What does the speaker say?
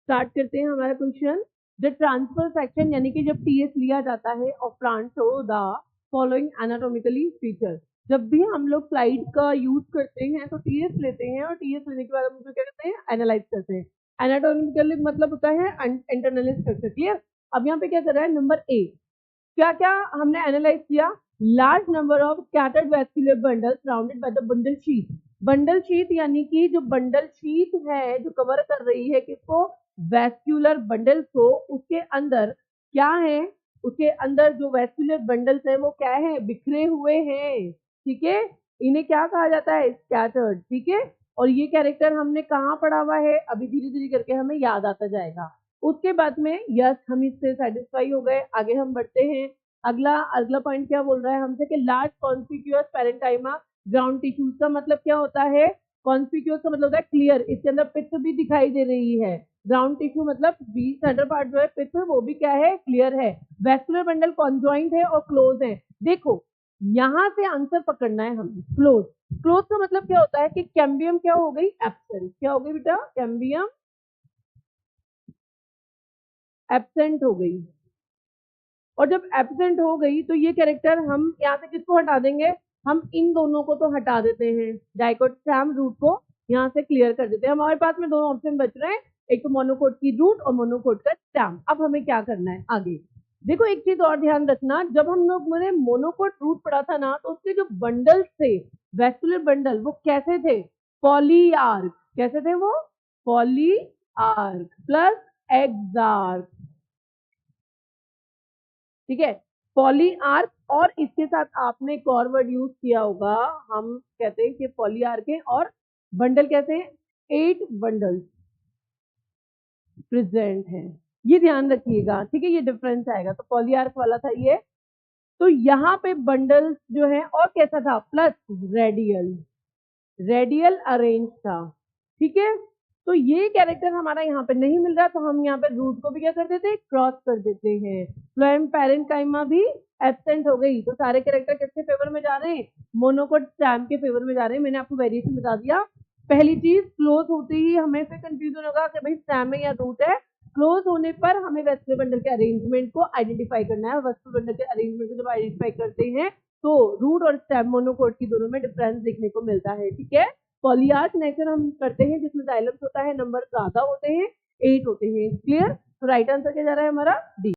Start करते हैं हमारा क्वेश्चन। द ट्रांसफर सेक्शन यानी कि जब टीएस लिया जाता है of plant show the following anatomically feature. जब भी हम लोग स्लाइड का यूज करते हैं तो टीएस लेते हैं और टीएस लेने के बाद हम उसको क्या करते हैं, एनालाइज करते हैं। एनाटॉमिकली मतलब होता है इंटरनल स्ट्रक्चर। क्लियर। अब यहाँ पे क्या कर रहा है, नंबर ए क्या क्या हमने एनालाइज किया। Large number of scattered vascular bundle surrounded by the bundle sheath. Bundle sheath यानी कि जो बंडल शीट है जो कवर कर रही है किसको, वैस्कुलर बंडल्स को, उसके अंदर क्या है, उसके अंदर जो वैस्कुलर बंडल्स है वो क्या है, बिखरे हुए हैं। ठीक है, इन्हें क्या कहा जाता है, स्कैटर्ड। ठीक है, और ये कैरेक्टर हमने कहाँ पढ़ा हुआ है, अभी धीरे धीरे करके हमें याद आता जाएगा। उसके बाद में यस हम इससे सेटिस्फाई हो गए, आगे हम बढ़ते हैं। अगला अगला पॉइंट क्या बोल रहा है हमसे कि लार्ज कॉन्स्पिक्यूअस पेरेंटाइमा ग्राउंड टिश्यूज का मतलब क्या होता है, कॉन्स्पिक्यूअस का मतलब होता है क्लियर, इसके अंदर पित्त भी दिखाई दे रही है। ग्राउंड टिश्यू मतलब बी सेंटर पार्ट जो है पित्त वो भी क्या है, क्लियर है। वैस्कुलर बंडल कॉन्जॉइंट है और क्लोज है। देखो यहां से आंसर पकड़ना है हमें, क्लोज। क्लोज का मतलब क्या होता है कि कैम्बियम क्या हो गई, एब्सेंट। क्या हो गई बेटा, कैम्बियम एब्सेंट हो गई। और जब एब्सेंट हो गई तो ये कैरेक्टर हम यहाँ से किसको हटा देंगे, हम इन दोनों को तो हटा देते हैं, डाइकोट स्टैम रूट को यहाँ से क्लियर कर देते हैं। हमारे पास में दोनों ऑप्शन बच रहे हैं, एक तो मोनोकोट की रूट और मोनोकोट का स्टैम। अब हमें क्या करना है आगे, देखो एक चीज और ध्यान रखना, जब हम लोग मैंने मोनोकोट रूट पढ़ा था ना तो उसके जो बंडल्स थे, वैस्कुलर बंडल, वो कैसे थे, पॉलीआर्क। कैसे थे वो, पॉलीआर्क प्लस एक्सार्क। ठीक है, पॉलीआर्क, और इसके साथ आपने एक और वर्ड यूज किया होगा, हम कहते हैं कि पॉलीआर्क है और बंडल कैसे हैं, 8 बंडल प्रेजेंट है, ये ध्यान रखिएगा। ठीक है, ये डिफरेंस आएगा, तो पॉलीआर्क वाला था ये। तो यहाँ पे बंडल जो है और कैसा था, प्लस रेडियल, रेडियल अरेंज था। ठीक है, तो ये कैरेक्टर हमारा यहाँ पे नहीं मिल रहा, तो हम यहाँ पे रूट को भी क्या कर देते हैं, क्रॉस कर देते हैं। फ्लोएम पैरेंकाइमा भी एब्सेंट हो गई, तो सारे कैरेक्टर किसके फेवर में जा रहे हैं, मोनोकोट स्टैम के फेवर में जा रहे हैं। मैंने आपको वेरिएशन बता दिया। पहली चीज, क्लोज होते ही हमें फिर कंफ्यूजन होगा कि भाई स्टैम है या रूट है। क्लोज होने पर हमें वैस्कुलर बंडल के अरेंजमेंट को आइडेंटिफाई करना है, वैस्कुलर बंडल के अरेंजमेंट को जब आइडेंटिफाई करते हैं तो रूट और स्टैम मोनोकोट की दोनों में डिफरेंस देखने को मिलता है। ठीक है, पॉलीआर्क नेचर हम करते हैं जिसमें जाइलम्स होता है, नंबर ज्यादा होते हैं, 8 होते हैं। क्लियर, तो राइट आंसर क्या जा रहा है हमारा, डी।